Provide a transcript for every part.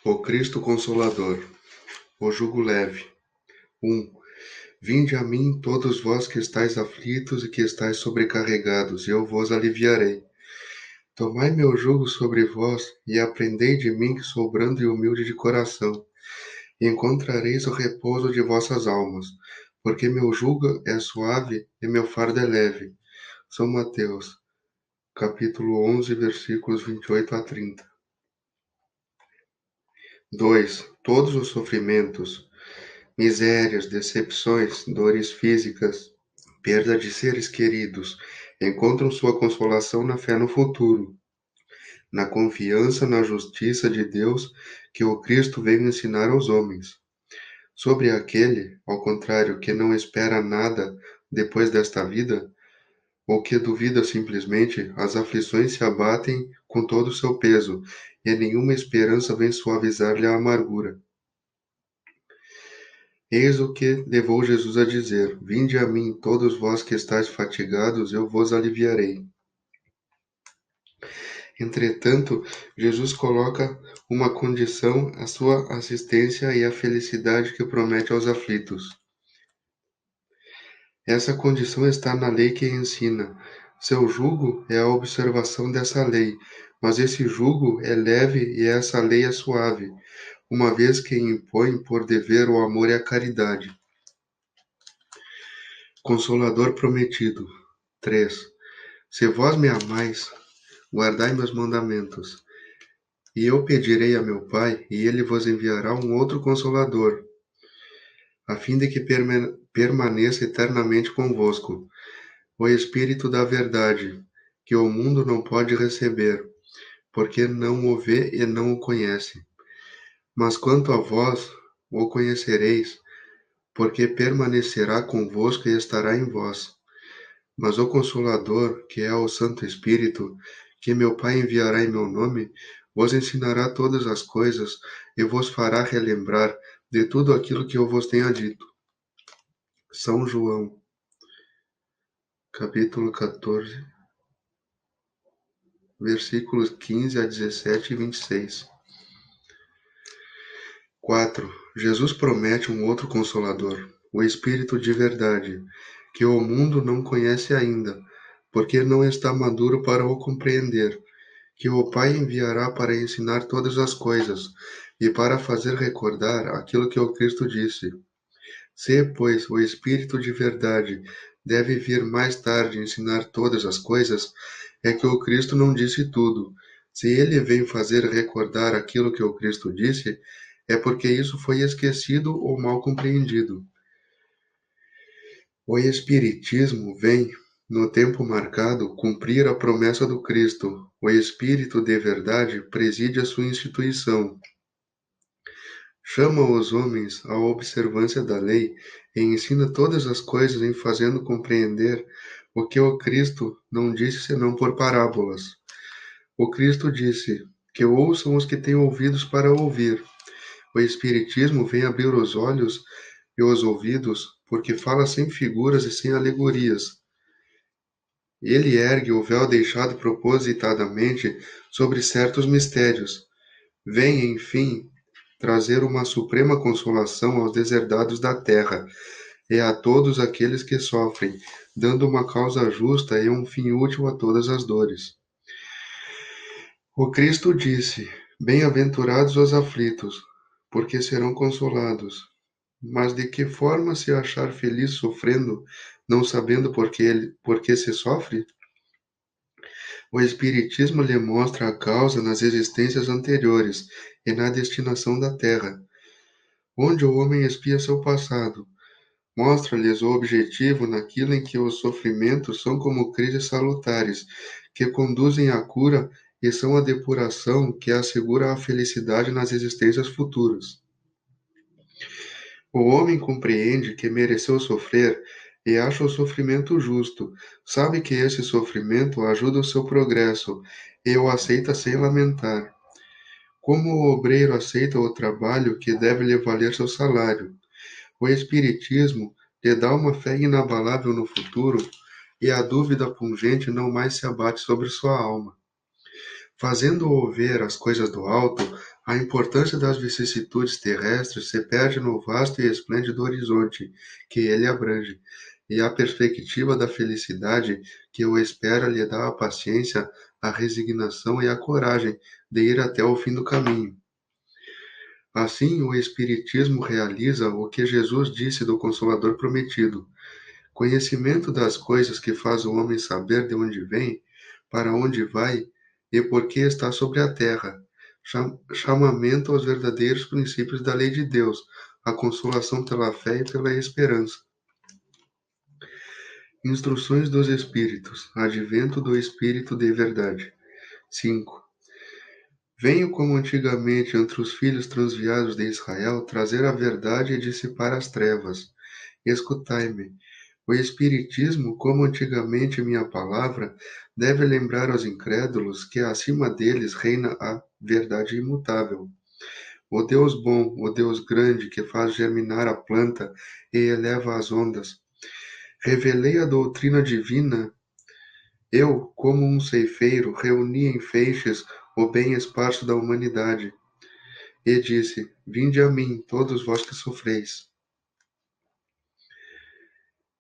O Cristo Consolador, o jugo leve. 1. Vinde a mim, todos vós que estáis aflitos e que estáis sobrecarregados, e eu vos aliviarei. Tomai meu jugo sobre vós, e aprendei de mim, que sou brando e humilde de coração, e encontrareis o repouso de vossas almas, porque meu jugo é suave e meu fardo é leve. São Mateus, capítulo 11, versículos 28 a 30. 2. Todos os sofrimentos, misérias, decepções, dores físicas, perda de seres queridos, encontram sua consolação na fé no futuro, na confiança na justiça de Deus que o Cristo veio ensinar aos homens. Sobre aquele, ao contrário, que não espera nada depois desta vida, ou que duvida simplesmente, as aflições se abatem com todo o seu peso, e nenhuma esperança vem suavizar-lhe a amargura. Eis o que levou Jesus a dizer: Vinde a mim, todos vós que estáis fatigados, eu vos aliviarei. Entretanto, Jesus coloca uma condição à sua assistência e à felicidade que promete aos aflitos. Essa condição está na lei que ensina. Seu jugo é a observação dessa lei, mas esse jugo é leve e essa lei é suave, uma vez que impõe por dever o amor e a caridade. Consolador prometido. 3. Se vós me amais, guardai meus mandamentos. E eu pedirei a meu Pai, e ele vos enviará um outro Consolador, a fim de que permaneça eternamente convosco, o Espírito da verdade, que o mundo não pode receber, porque não o vê e não o conhece. Mas quanto a vós, o conhecereis, porque permanecerá convosco e estará em vós. Mas o Consolador, que é o Santo Espírito, que meu Pai enviará em meu nome, vos ensinará todas as coisas e vos fará relembrar de tudo aquilo que eu vos tenha dito. São João, capítulo 14, versículos 15 a 17 e 26. 4. Jesus promete um outro Consolador, o Espírito de verdade, que o mundo não conhece ainda, porque não está maduro para o compreender, que o Pai enviará para ensinar todas as coisas e para fazer recordar aquilo que o Cristo disse. Se, pois, o Espírito de verdade deve vir mais tarde ensinar todas as coisas, é que o Cristo não disse tudo. Se ele vem fazer recordar aquilo que o Cristo disse, é porque isso foi esquecido ou mal compreendido. O Espiritismo vem, no tempo marcado, cumprir a promessa do Cristo. O Espírito de verdade preside a sua instituição. Chama os homens à observância da lei e ensina todas as coisas em fazendo compreender o que o Cristo não disse senão por parábolas. O Cristo disse que ouçam os que têm ouvidos para ouvir. O Espiritismo vem abrir os olhos e os ouvidos, porque fala sem figuras e sem alegorias. Ele ergue o véu deixado propositadamente sobre certos mistérios. Vem, enfim, trazer uma suprema consolação aos deserdados da terra e a todos aqueles que sofrem, dando uma causa justa e um fim útil a todas as dores. O Cristo disse: Bem-aventurados os aflitos, porque serão consolados. Mas de que forma se achar feliz sofrendo, não sabendo por que se sofre? O Espiritismo lhe mostra a causa nas existências anteriores e na destinação da Terra, onde o homem expia seu passado. Mostra-lhes o objetivo naquilo em que os sofrimentos são como crises salutares, que conduzem à cura e são a depuração que assegura a felicidade nas existências futuras. O homem compreende que mereceu sofrer e acha o sofrimento justo, sabe que esse sofrimento ajuda o seu progresso e o aceita sem lamentar. Como o obreiro aceita o trabalho que deve lhe valer seu salário, o Espiritismo lhe dá uma fé inabalável no futuro e a dúvida pungente não mais se abate sobre sua alma. Fazendo-o ver as coisas do alto, A importância das vicissitudes terrestres se perde no vasto e esplêndido horizonte que ele abrange, e a perspectiva da felicidade que o espera lhe dá a paciência, a resignação e a coragem de ir até o fim do caminho. Assim, o Espiritismo realiza o que Jesus disse do Consolador prometido: conhecimento das coisas que faz o homem saber de onde vem, para onde vai e por que está sobre a terra. Chamamento aos verdadeiros princípios da lei de Deus, a consolação pela fé e pela esperança. Instruções dos Espíritos, advento do Espírito de verdade. 5. Venho como antigamente entre os filhos transviados de Israel trazer a verdade e dissipar as trevas. Escutai-me. O Espiritismo, como antigamente minha palavra, deve lembrar aos incrédulos que acima deles reina a verdade imutável. O Deus bom, o Deus grande, que faz germinar a planta e eleva as ondas. Revelei a doutrina divina. Eu, como um ceifeiro, reuni em feixes o bem esparso da humanidade. E disse: vinde a mim, todos vós que sofreis.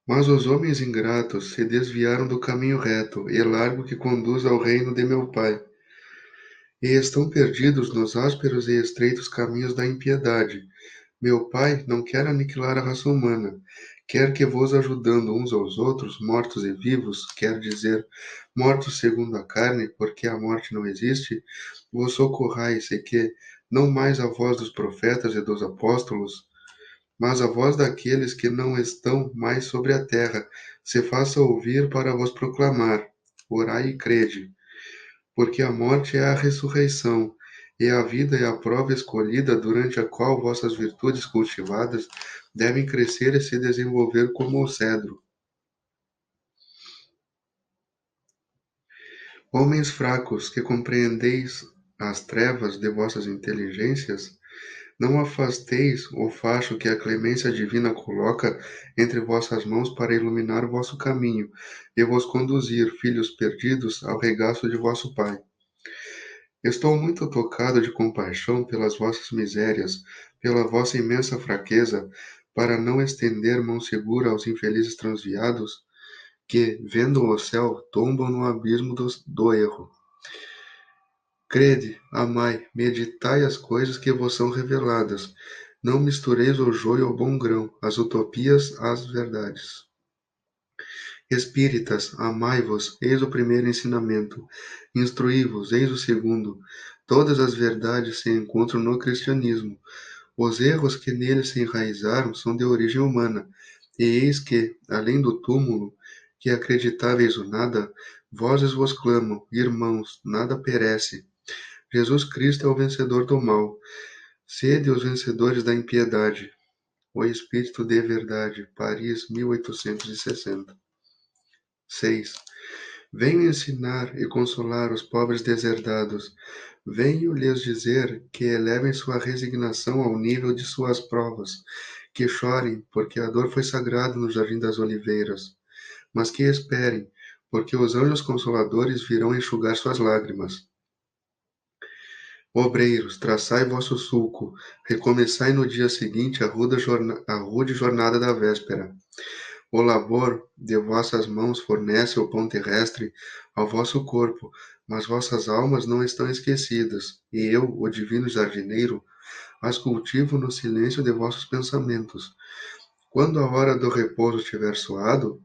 Mas os homens ingratos se desviaram do caminho reto e largo que conduz ao reino de meu Pai, e estão perdidos nos ásperos e estreitos caminhos da impiedade. Meu Pai não quer aniquilar a raça humana, quer que vos ajudando uns aos outros, mortos e vivos, quer dizer, mortos segundo a carne, porque a morte não existe, vos socorrais e que, não mais a voz dos profetas e dos apóstolos, mas a voz daqueles que não estão mais sobre a terra se faça ouvir para vos proclamar: orai e crede, porque a morte é a ressurreição, e a vida é a prova escolhida durante a qual vossas virtudes cultivadas devem crescer e se desenvolver como o cedro. Homens fracos, que compreendeis as trevas de vossas inteligências, não afasteis o facho que a clemência divina coloca entre vossas mãos para iluminar o vosso caminho e vos conduzir, filhos perdidos, ao regaço de vosso Pai. Estou muito tocado de compaixão pelas vossas misérias, pela vossa imensa fraqueza, para não estender mão segura aos infelizes transviados, que, vendo o céu, tombam no abismo do erro. Crede, amai, meditai as coisas que vos são reveladas. Não mistureis o joio ao bom grão, as utopias às verdades. Espíritas, amai-vos, eis o primeiro ensinamento. Instruí-vos, eis o segundo. Todas as verdades se encontram no cristianismo. Os erros que nele se enraizaram são de origem humana. E eis que, além do túmulo, que acreditáveis o nada, vozes vos clamam, irmãos, nada perece. Jesus Cristo é o vencedor do mal. Sede os vencedores da impiedade. O Espírito de Verdade, Paris, 1860. 6. Venho ensinar e consolar os pobres deserdados. Venho lhes dizer que elevem sua resignação ao nível de suas provas, que chorem, porque a dor foi sagrada no jardim das oliveiras, mas que esperem, porque os anjos consoladores virão enxugar suas lágrimas. Obreiros, traçai vosso sulco, recomeçai no dia seguinte a rude jornada da véspera. O labor de vossas mãos fornece o pão terrestre ao vosso corpo, mas vossas almas não estão esquecidas, e eu, o divino jardineiro, as cultivo no silêncio de vossos pensamentos. Quando a hora do repouso tiver soado,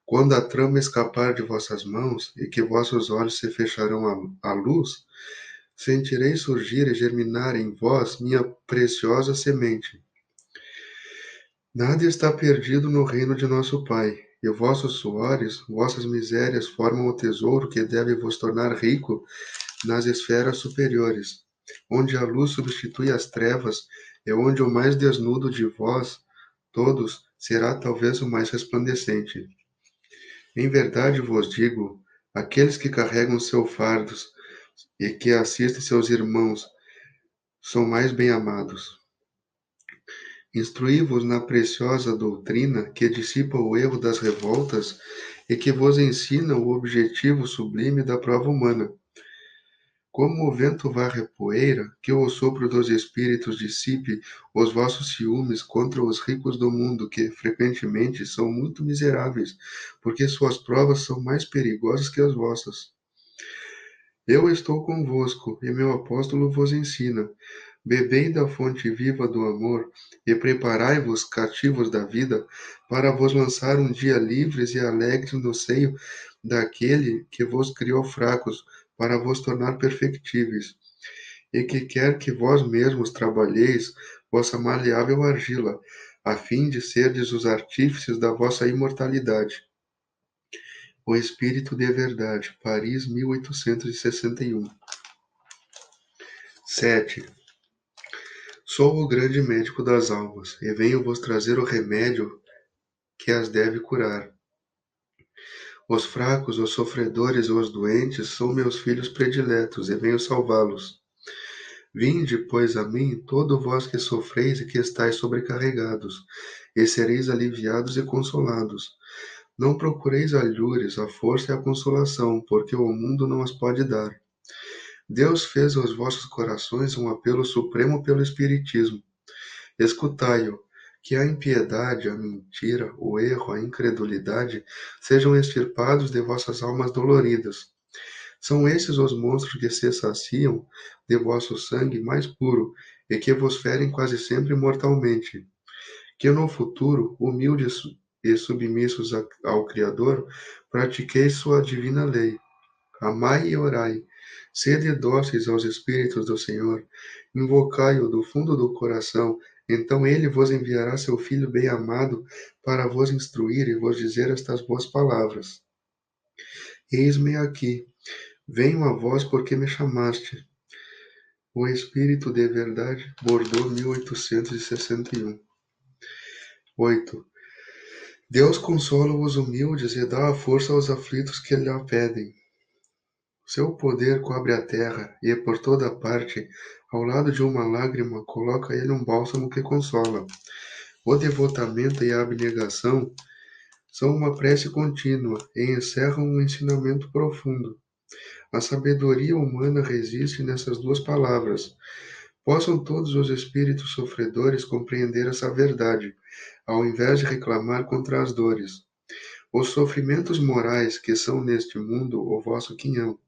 quando a trama escapar de vossas mãos e que vossos olhos se fecharão à luz, sentirei surgir e germinar em vós minha preciosa semente. Nada está perdido no reino de nosso Pai, e vossos suores, vossas misérias formam o tesouro que deve vos tornar rico nas esferas superiores, onde a luz substitui as trevas e onde o mais desnudo de vós todos será talvez o mais resplandecente. Em verdade vos digo, aqueles que carregam seus fardos e que assistem seus irmãos são mais bem-amados. Instruí-vos na preciosa doutrina que dissipa o erro das revoltas e que vos ensina o objetivo sublime da prova humana. Como o vento varre a poeira, que o sopro dos espíritos dissipe os vossos ciúmes contra os ricos do mundo, que frequentemente são muito miseráveis, porque suas provas são mais perigosas que as vossas. Eu estou convosco, e meu apóstolo vos ensina. Bebei da fonte viva do amor, e preparai-vos, cativos da vida, para vos lançar um dia livres e alegres no seio daquele que vos criou fracos, para vos tornar perfectíveis, e que quer que vós mesmos trabalheis vossa maleável argila, a fim de serdes os artífices da vossa imortalidade. O Espírito de Verdade, Paris, 1861. 7. Sou o grande médico das almas, e venho vos trazer o remédio que as deve curar. Os fracos, os sofredores e os doentes são meus filhos prediletos, e venho salvá-los. Vinde, pois, a mim, todo vós que sofreis e que estáis sobrecarregados, e sereis aliviados e consolados. Não procureis alhures, a força e a consolação, porque o mundo não as pode dar. Deus fez aos vossos corações um apelo supremo pelo Espiritismo. Escutai-o, que a impiedade, a mentira, o erro, a incredulidade sejam extirpados de vossas almas doloridas. São esses os monstros que se saciam de vosso sangue mais puro e que vos ferem quase sempre mortalmente. Que no futuro, humildes e submissos ao Criador, pratiqueis sua divina lei. Amai e orai. Sede dóceis aos Espíritos do Senhor. Invocai-o do fundo do coração. Então ele vos enviará seu Filho bem-amado para vos instruir e vos dizer estas boas palavras. Eis-me aqui. Venho a vós porque me chamaste. O Espírito de Verdade, Bordeaux, 1861. 8. Deus consola os humildes e dá a força aos aflitos que lhe a pedem. Seu poder cobre a terra, e por toda parte, ao lado de uma lágrima, coloca ele um bálsamo que consola. O devotamento e a abnegação são uma prece contínua e encerram um ensinamento profundo. A sabedoria humana resiste nessas duas palavras. Possam todos os espíritos sofredores compreender essa verdade, ao invés de reclamar contra as dores. Os sofrimentos morais que são neste mundo o vosso quinhão.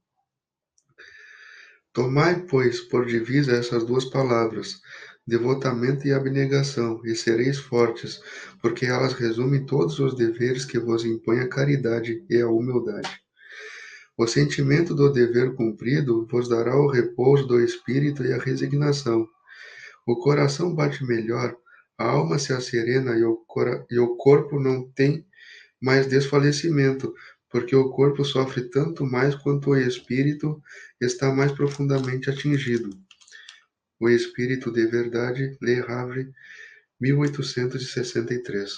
Tomai, pois, por divisa essas duas palavras, devotamento e abnegação, e sereis fortes, porque elas resumem todos os deveres que vos impõe a caridade e a humildade. O sentimento do dever cumprido vos dará o repouso do espírito e a resignação. O coração bate melhor, a alma se asserena e o corpo não tem mais desfalecimento, porque o corpo sofre tanto mais quanto o espírito está mais profundamente atingido. O Espírito de Verdade, Le Havre, 1863.